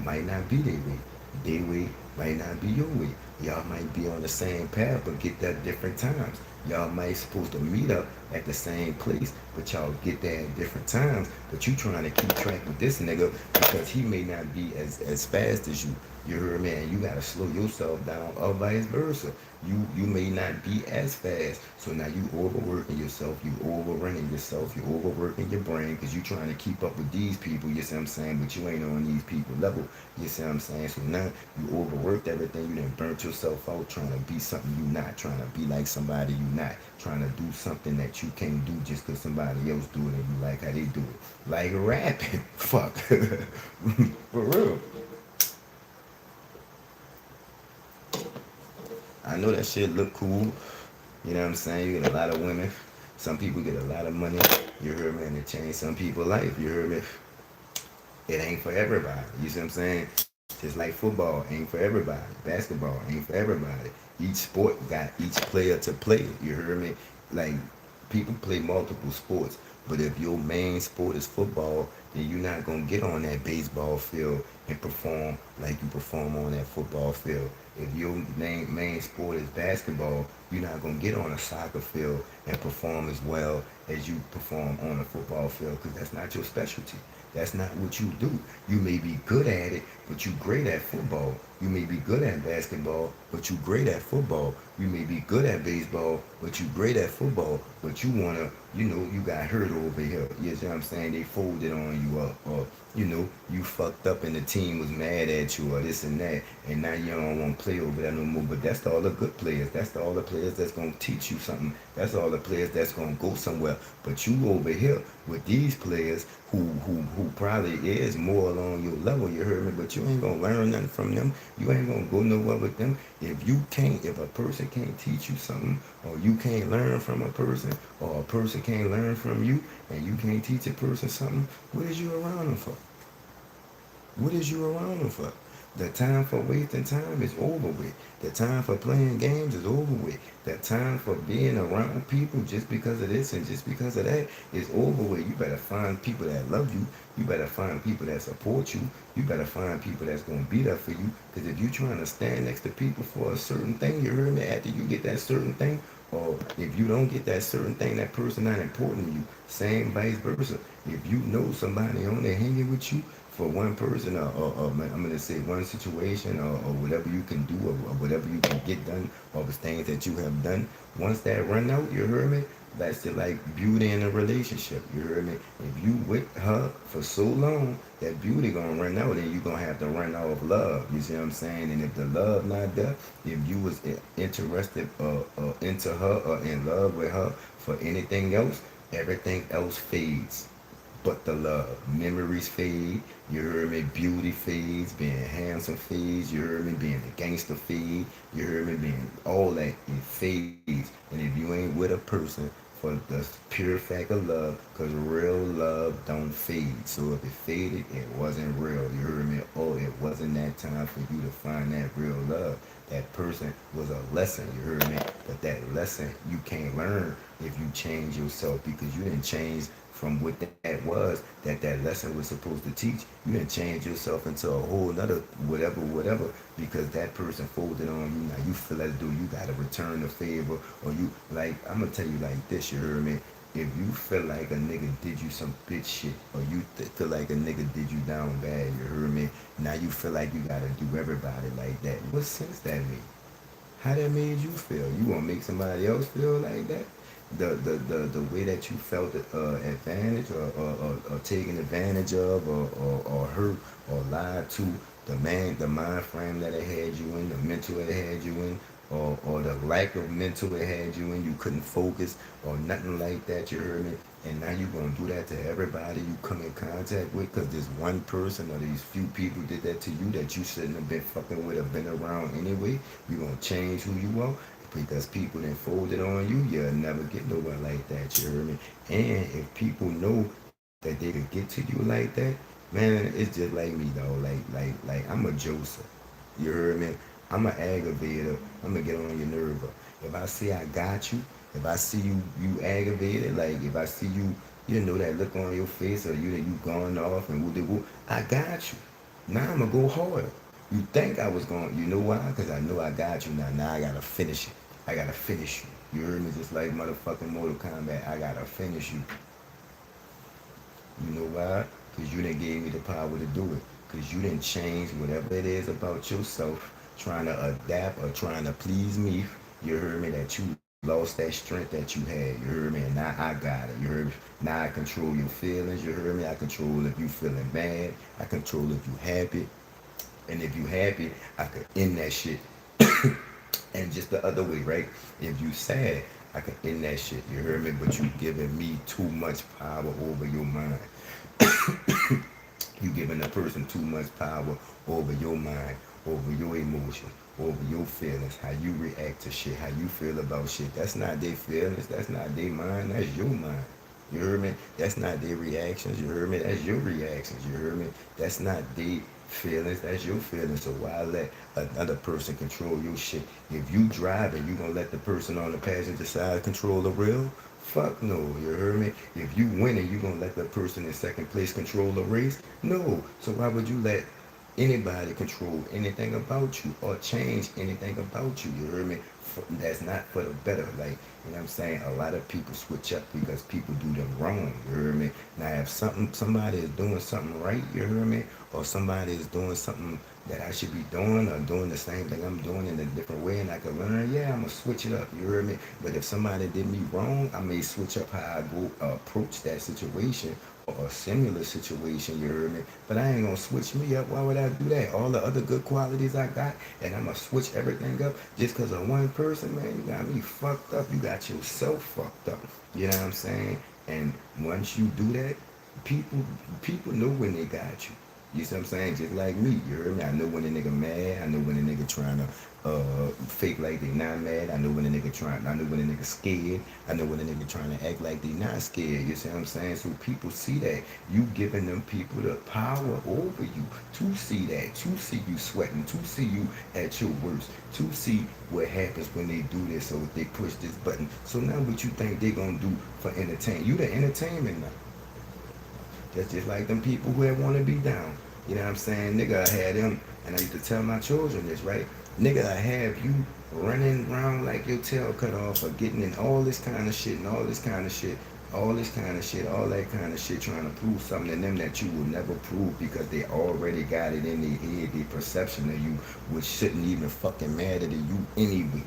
might not be their way. Their way might not be your way. Y'all might be on the same path but get there at different times. Y'all might supposed to meet up at the same place, but y'all get there at different times. But you trying to keep track with this nigga because he may not be as fast as you. You heard me? And you gotta slow yourself down, or vice versa. You may not be as fast, so now you overworking yourself, you overrunning yourself, you overworking your brain because you trying to keep up with these people. You see what I'm saying? But you ain't on these people level. You see what I'm saying? So now you overworked everything. You done burnt yourself out trying to be something you not, trying to be like somebody you not, trying to do something that you can't do just because somebody else do it and you like how they do it. Like rapping. Fuck. For real. I know that shit look cool. You know what I'm saying? You get a lot of women. Some people get a lot of money. You heard me? And it changed some people's life. You heard me? It ain't for everybody. You see what I'm saying? Just like football ain't for everybody. Basketball ain't for everybody. Each sport got each player to play. You heard me? Like, people play multiple sports, But if your main sport is football, then you're not gonna get on that baseball field and perform like you perform on that football field. If your main sport is basketball, you're not gonna get on a soccer field and perform as well as you perform on a football field because that's not your specialty. That's not what you do. You may be good at it, but you great at football. You may be good at basketball, but you great at football. You may be good at baseball, but you great at football. But you wanna, you got hurt over here. You see what I'm saying? They folded on you up, or you fucked up and the team was mad at you, or this and that, and now you don't want to play over there no more. But that's all the good players. That's all the players that's gonna teach you something. That's all the players that's gonna go somewhere. But you over here with these players who probably is more along your level, you heard me, but you ain't gonna learn nothing from them. You ain't gonna go nowhere with them. If a person can't teach you something, or you can't learn from a person, or a person can't learn from you, and you can't teach a person something, what is you around them for? What is you around them for? The time for wasting time is over with. The time for playing games is over with. The time for being around people just because of this and just because of that is over with. You better find people that love you. You better find people that support you. You better find people that's going to be there for you. Because if you're trying to stand next to people for a certain thing, you heard me, after you get that certain thing, or if you don't get that certain thing, that person not important to you. Same vice versa. If you know somebody on there hanging with you for one person, or I'm gonna say one situation, or whatever you can do, or whatever you can get done, or the things that you have done. Once that run out, you heard me. That's just like beauty in a relationship. You heard me. If you with her for so long, that beauty gonna run out, and you gonna have to run out of love. You see what I'm saying? And if the love not there, if you was interested into her or in love with her for anything else, everything else fades but the love. Memories fade, you heard me, beauty fades, being handsome fades, you heard me, being a gangster fade, you heard me, being all that, it fades. And if you ain't with a person for the pure fact of love, because real love don't fade. So if it faded, it wasn't real. You heard me? Oh, it wasn't that time for you to find that real love. That person was a lesson, you heard me? But that lesson you can't learn if you change yourself because you didn't change from what that was that lesson was supposed to teach. You didn't change yourself into a whole nother whatever because that person folded on you. Now you feel as though you gotta return the favor, or you like, I'm gonna tell you like this, you heard me? If you feel like a nigga did you some bitch shit, or you feel like a nigga did you down bad, you heard me? Now you feel like you gotta do everybody like that. What sense that made? How that made you feel? You want to make somebody else feel like that? The way that you felt advantage, or taken advantage of, or hurt or lied to, the mind frame that it had you in, the mental it had you in, or the lack of mental it had you in, you couldn't focus or nothing like that, you heard me? And now you're going to do that to everybody you come in contact with because this one person or these few people did that to you that you shouldn't have been fucking with or been around anyway. You're going to change who you are because people that folded on you, you'll never get nowhere like that, you heard me? And if people know that they could get to you like that, man, it's just like me, though. Like I'm a Joseph. You heard me? I'm an aggravator. I'm gonna get on your nerve. If I see I got you, if I see you aggravated, like if I see you know that look on your face, or you gone off and woo, I got you. Now I'm gonna go harder. You think I was going? You know why? Cause I know I got you now. Now I gotta finish it. I gotta finish you. You heard me? Just like motherfucking Mortal Kombat. I gotta finish you. You know why? Because you didn't give me the power to do it. Because you didn't change whatever it is about yourself, trying to adapt or trying to please me. You heard me that you lost that strength that you had. You heard me, and now I got it. You heard me. Now I control your feelings. You heard me. I control if you feeling mad. I control if you happy. And if you happy, I could end that shit. And just the other way, right? If you sad, I can end that shit. You heard me? But you giving me too much power over your mind. You giving a person too much power over your mind, over your emotions, over your feelings, how you react to shit, how you feel about shit. That's not their feelings, that's not their mind, that's your mind. You heard me? That's not their reactions, you heard me? That's your reactions, you heard me? That's not their feelings, that's your feelings. So why let another person control your shit? If you driving, you gonna let the person on the passenger side control the wheel? Fuck no, you heard me? If you winning, you gonna let the person in second place control the race? No. So why would you let anybody control anything about you or change anything about you? You heard me? That's not for the better. Like, you know what I'm saying? A lot of people switch up because people do them wrong. You heard me? Now, if somebody is doing something right, you heard me? Or somebody is doing something that I should be doing or doing the same thing I'm doing in a different way and I can learn, yeah, I'm gonna switch it up. You heard me? But if somebody did me wrong, I may switch up how I go approach that situation or a similar situation, you heard me? But I ain't gonna switch me up. Why would I do that? All the other good qualities I got, and I'm gonna switch everything up just because of one person, man. You got me fucked up. You got yourself fucked up. You know what I'm saying? And once you do that, people people know when they got you. You see what I'm saying? Just like me, you heard me? I know when a nigga mad. I know when a nigga trying to fake like they not mad. I know when a nigga scared. I know when a nigga trying to act like they not scared. You see what I'm saying? So people see that. You giving them people the power over you to see that, to see you sweating, to see you at your worst, to see what happens when they do this or if they push this button. So now what you think they gonna do for entertainment? You the entertainment now. That's just like them people who want to be down. You know what I'm saying? Nigga, I had them, and I used to tell my children this, right? Nigga, I have you running around like your tail cut off or getting in all this kind of shit and all this kind of shit, all this kind of shit, all that kind of shit, trying to prove something to them that you will never prove because they already got it in their head, their perception of you, which shouldn't even fucking matter to you anyway.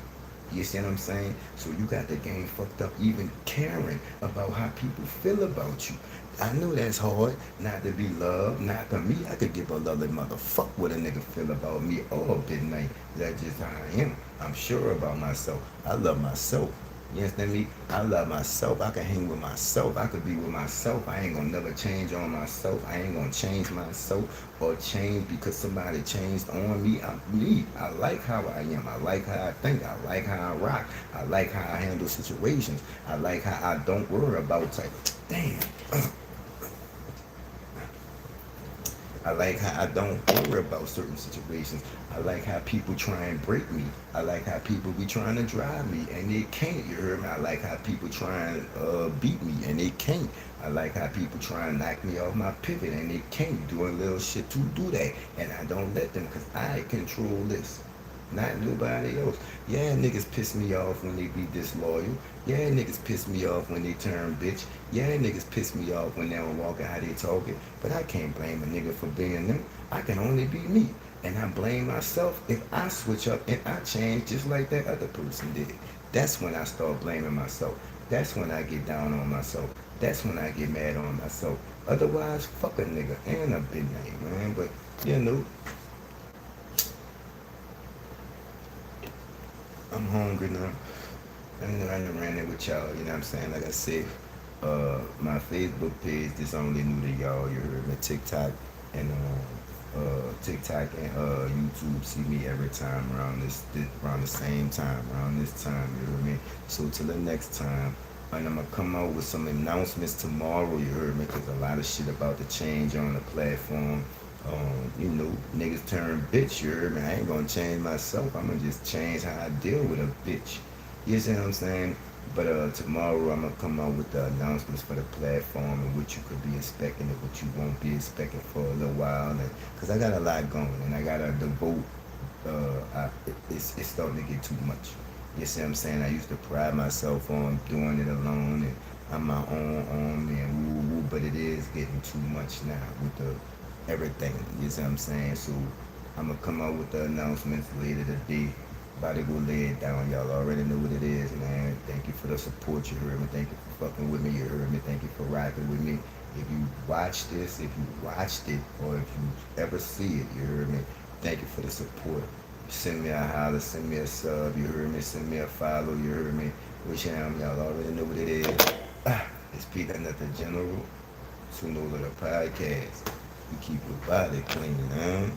You see what I'm saying? So you got the game fucked up, even caring about how people feel about you. I know that's hard, not to be loved, not to me. I could give a lovely motherfuck what a nigga feel about me all midnight. That's just how I am. I'm sure about myself. I love myself. You understand me? I love myself. I can hang with myself. I could be with myself. I ain't gonna never change on myself. I ain't gonna change myself or change because somebody changed on me. I'm me. I like how I am. I like how I think. I like how I rock. I like how I handle situations. I like how I don't worry about type. Damn. I like how I don't worry about certain situations. I like how people try and break me. I like how people be trying to drive me and they can't. You heard me? I like how people try and beat me and they can't. I like how people try and knock me off my pivot and they can't. Doing little shit to do that. And I don't let them because I control this. Not nobody else. Yeah, niggas piss me off when they be disloyal. Yeah, niggas piss me off when they turn bitch. Yeah, niggas piss me off when they don't walk out how they talking. But I can't blame a nigga for being them. I can only be me. And I blame myself if I switch up and I change just like that other person did. That's when I start blaming myself. That's when I get down on myself. That's when I get mad on myself. Otherwise, fuck a nigga and a big name, man. But, you know, I'm hungry now. I done ran it with y'all, you know what I'm saying? Like I said, my Facebook page is only new to y'all. You heard me. TikTok and YouTube see me every time around around the same time, around this time, you heard me? So till the next time, and I'm gonna come out with some announcements tomorrow, you heard me? Cause a lot of shit about to change on the platform. You know, niggas turn bitch, you heard me? I ain't gonna change myself. I'm gonna just change how I deal with a bitch. You see what I'm saying? But tomorrow I'm gonna come out with the announcements for the platform and what you could be expecting and what you won't be expecting for a little while. And cause I got a lot going and I gotta devote. It's starting to get too much. You see what I'm saying? I used to pride myself on doing it alone and I'm my own army and woo woo, but it is getting too much now with the everything. You see what I'm saying? So I'm gonna come out with the announcements later today. About to go lay it down. Y'all already know what it is, man. Thank you for the support. You heard me. Thank you for fucking with me. You heard me. Thank you for rocking with me. If you watch this, if you watched it, or if you ever see it, you heard me. Thank you for the support. Send me a holler, send me a sub, you heard me. Send me a follow, you heard me. Which am y'all already know what it is. It's Peter Nothing General. Tsunola the podcast. We keep your body clean, huh?